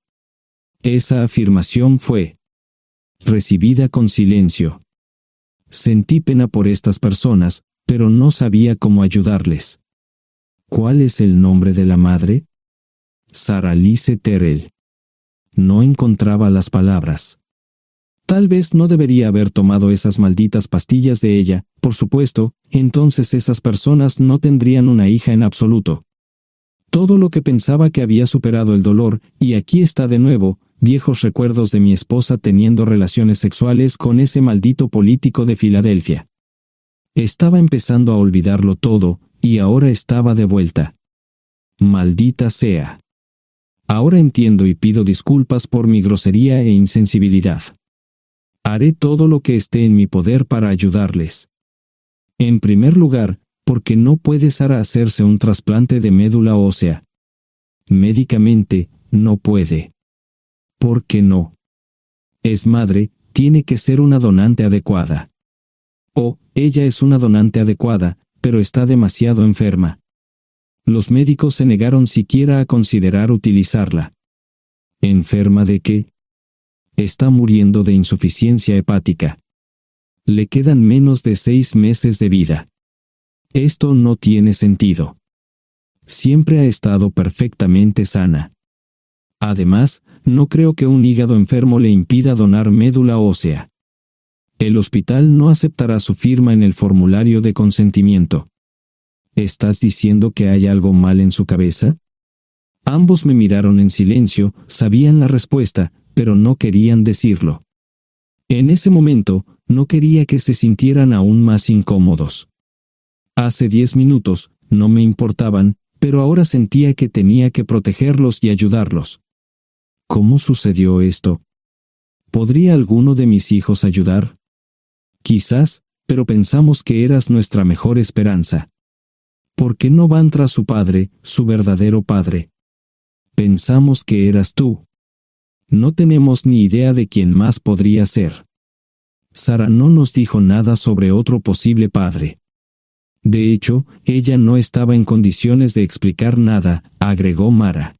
S3: Esa afirmación fue recibida con silencio. Sentí pena por estas personas, pero no sabía cómo ayudarles. ¿Cuál es el nombre de la madre? Sarah Lise Terrell. No encontraba las palabras. Tal vez no debería haber tomado esas malditas pastillas de ella, por supuesto, entonces esas personas no tendrían una hija en absoluto. Todo lo que pensaba que había superado el dolor, y aquí está de nuevo, viejos recuerdos de mi esposa teniendo relaciones sexuales con ese maldito político de Filadelfia. Estaba empezando a olvidarlo todo, y ahora estaba de vuelta. Maldita sea. Ahora entiendo y pido disculpas por mi grosería e insensibilidad. Haré todo lo que esté en mi poder para ayudarles. En primer lugar, porque no puede Sara hacerse un trasplante de médula ósea. Médicamente, no puede. ¿Por qué no? Es madre, tiene que ser una donante adecuada. Ella es una donante adecuada, pero está demasiado enferma. Los médicos se negaron siquiera a considerar utilizarla. ¿Enferma de qué? Está muriendo de insuficiencia hepática. Le quedan menos de 6 meses de vida. Esto no tiene sentido. Siempre ha estado perfectamente sana. Además, no creo que un hígado enfermo le impida donar médula ósea. El hospital no aceptará su firma en el formulario de consentimiento. ¿Estás diciendo que hay algo mal en su cabeza? Ambos me miraron en silencio, sabían la respuesta, pero no querían decirlo. En ese momento, no quería que se sintieran aún más incómodos. Hace 10 minutos, no me importaban, pero ahora sentía que tenía que protegerlos y ayudarlos. ¿Cómo sucedió esto? ¿Podría alguno de mis hijos ayudar? Quizás, pero pensamos que eras nuestra mejor esperanza. ¿Por qué no van tras su padre, su verdadero padre? Pensamos que eras tú. No tenemos ni idea de quién más podría ser. Sara no nos dijo nada sobre otro posible padre. De hecho, ella no estaba en condiciones de explicar nada, agregó Mara.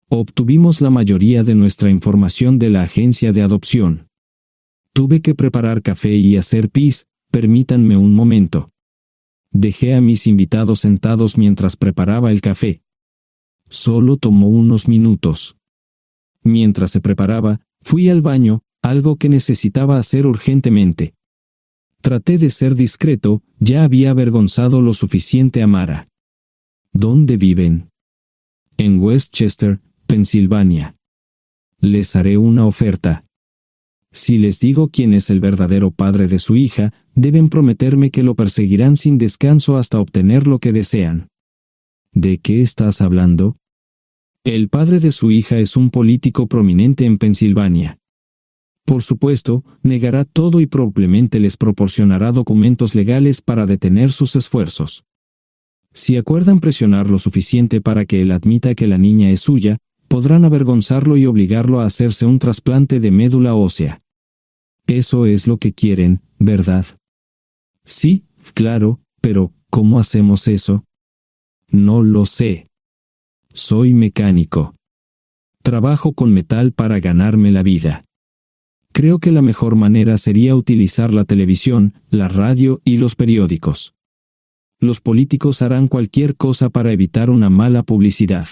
S3: Obtuvimos la mayoría de nuestra información de la agencia de adopción. Tuve que preparar café y hacer pis, permítanme un momento. Dejé a mis invitados sentados mientras preparaba el café. Solo tomó unos minutos. Mientras se preparaba, fui al baño, algo que necesitaba hacer urgentemente. Traté de ser discreto, ya había avergonzado lo suficiente a Mara. ¿Dónde viven? En Westchester, Pensilvania. Les haré una oferta. Si les digo quién es el verdadero padre de su hija, deben prometerme que lo perseguirán sin descanso hasta obtener lo que desean. ¿De qué estás hablando? El padre de su hija es un político prominente en Pensilvania. Por supuesto, negará todo y probablemente les proporcionará documentos legales para detener sus esfuerzos. Si acuerdan presionar lo suficiente para que él admita que la niña es suya, podrán avergonzarlo y obligarlo a hacerse un trasplante de médula ósea. Eso es lo que quieren, ¿verdad? Sí, claro, pero ¿cómo hacemos eso? No lo sé. Soy mecánico. Trabajo con metal para ganarme la vida. Creo que la mejor manera sería utilizar la televisión, la radio y los periódicos. Los políticos harán cualquier cosa para evitar una mala publicidad.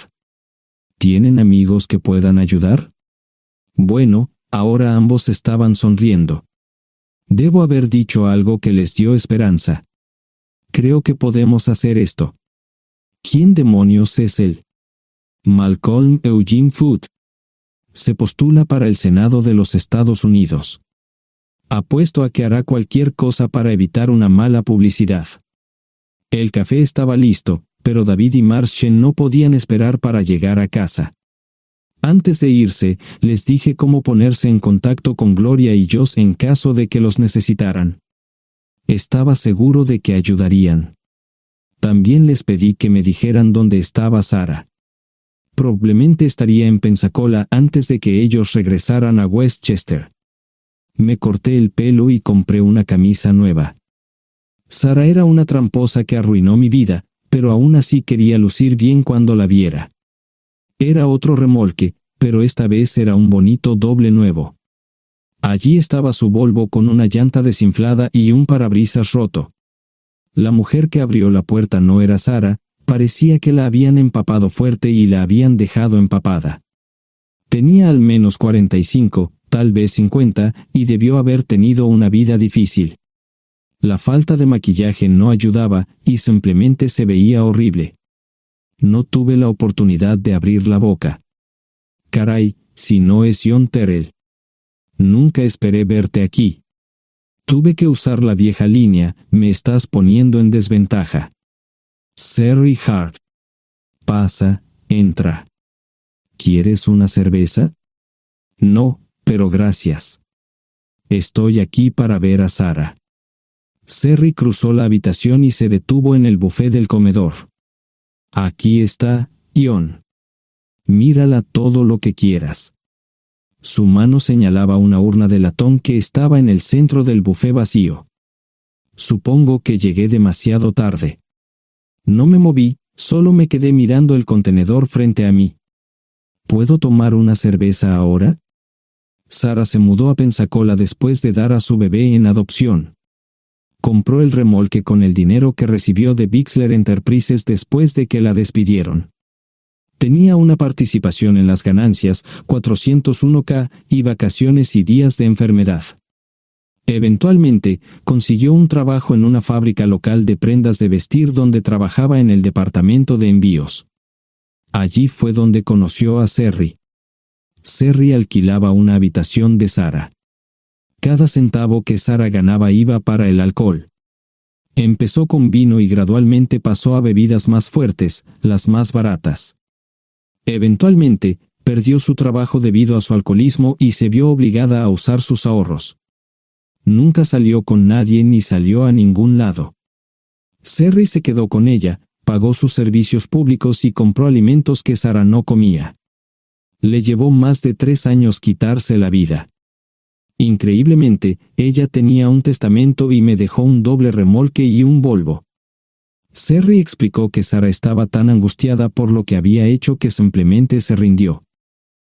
S3: ¿Tienen amigos que puedan ayudar? Bueno, ahora ambos estaban sonriendo. Debo haber dicho algo que les dio esperanza. Creo que podemos hacer esto. ¿Quién demonios es él? Malcolm Eugene Foote. Se postula para el Senado de los Estados Unidos. Apuesto a que hará cualquier cosa para evitar una mala publicidad. El café estaba listo, pero David y Marshall no podían esperar para llegar a casa. Antes de irse, les dije cómo ponerse en contacto con Gloria y Josh en caso de que los necesitaran. Estaba seguro de que ayudarían. También les pedí que me dijeran dónde estaba Sarah. Probablemente estaría en Pensacola antes de que ellos regresaran a Westchester. Me corté el pelo y compré una camisa nueva. Sarah era una tramposa que arruinó mi vida, pero aún así quería lucir bien cuando la viera. Era otro remolque, pero esta vez era un bonito doble nuevo. Allí estaba su Volvo con una llanta desinflada y un parabrisas roto. La mujer que abrió la puerta no era Sarah, parecía que la habían empapado fuerte y la habían dejado empapada. Tenía al menos 45, tal vez 50, y debió haber tenido una vida difícil. La falta de maquillaje no ayudaba y simplemente se veía horrible. No tuve la oportunidad de abrir la boca. Caray, si no es John Terrell. Nunca esperé verte aquí. Tuve que usar la vieja línea, me estás poniendo en desventaja. Sherry Hart. Pasa, entra. ¿Quieres una cerveza? No, pero gracias. Estoy aquí para ver a Sarah. Sherry cruzó la habitación y se detuvo en el buffet del comedor. Aquí está, John. Mírala todo lo que quieras. Su mano señalaba una urna de latón que estaba en el centro del buffet vacío. Supongo que llegué demasiado tarde. No me moví, solo me quedé mirando el contenedor frente a mí. ¿Puedo tomar una cerveza ahora? Sarah se mudó a Pensacola después de dar a su bebé en adopción. Compró el remolque con el dinero que recibió de Bixler Enterprises después de que la despidieron. Tenía una participación en las ganancias, 401k, y vacaciones y días de enfermedad. Eventualmente, consiguió un trabajo en una fábrica local de prendas de vestir donde trabajaba en el departamento de envíos. Allí fue donde conoció a Sherry. Sherry alquilaba una habitación de Sarah. Cada centavo que Sarah ganaba iba para el alcohol. Empezó con vino y gradualmente pasó a bebidas más fuertes, las más baratas. Eventualmente, perdió su trabajo debido a su alcoholismo y se vio obligada a usar sus ahorros. Nunca salió con nadie ni salió a ningún lado. Sherry se quedó con ella, pagó sus servicios públicos y compró alimentos que Sarah no comía. Le llevó más de 3 años quitarse la vida. Increíblemente, ella tenía un testamento y me dejó un doble remolque y un Volvo. Sherry explicó que Sarah estaba tan angustiada por lo que había hecho que simplemente se rindió.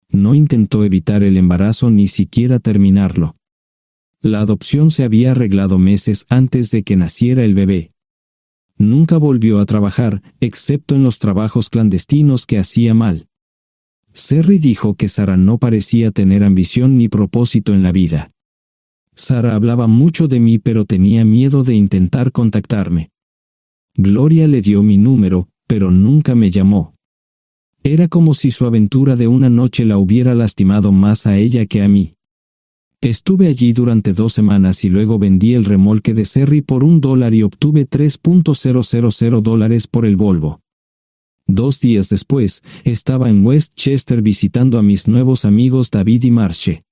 S3: No intentó evitar el embarazo ni siquiera terminarlo. La adopción se había arreglado meses antes de que naciera el bebé. Nunca volvió a trabajar, excepto en los trabajos clandestinos que hacía mal. Sherry dijo que Sarah no parecía tener ambición ni propósito en la vida. Sarah hablaba mucho de mí pero tenía miedo de intentar contactarme. Gloria le dio mi número, pero nunca me llamó. Era como si su aventura de una noche la hubiera lastimado más a ella que a mí. Estuve allí durante 2 semanas y luego vendí el remolque de Sherry por $1 y obtuve $3,000 por el Volvo. 2 días después, estaba en Westchester visitando a mis nuevos amigos David y Marshall.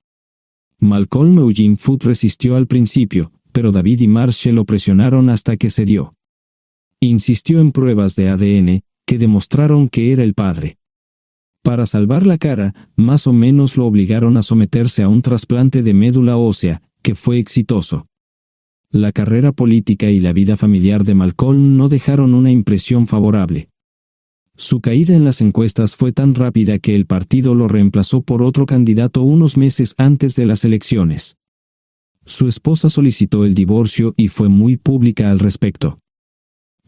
S3: Malcolm Eugene Foote resistió al principio, pero David y Marshall lo presionaron hasta que cedió. Insistió en pruebas de ADN, que demostraron que era el padre. Para salvar la cara, más o menos lo obligaron a someterse a un trasplante de médula ósea, que fue exitoso. La carrera política y la vida familiar de Malcolm no dejaron una impresión favorable. Su caída en las encuestas fue tan rápida que el partido lo reemplazó por otro candidato unos meses antes de las elecciones. Su esposa solicitó el divorcio y fue muy pública al respecto.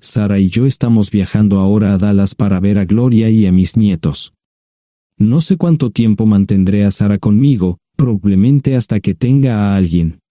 S3: Sarah y yo estamos viajando ahora a Dallas para ver a Gloria y a mis nietos. No sé cuánto tiempo mantendré a Sara conmigo, probablemente hasta que tenga a alguien.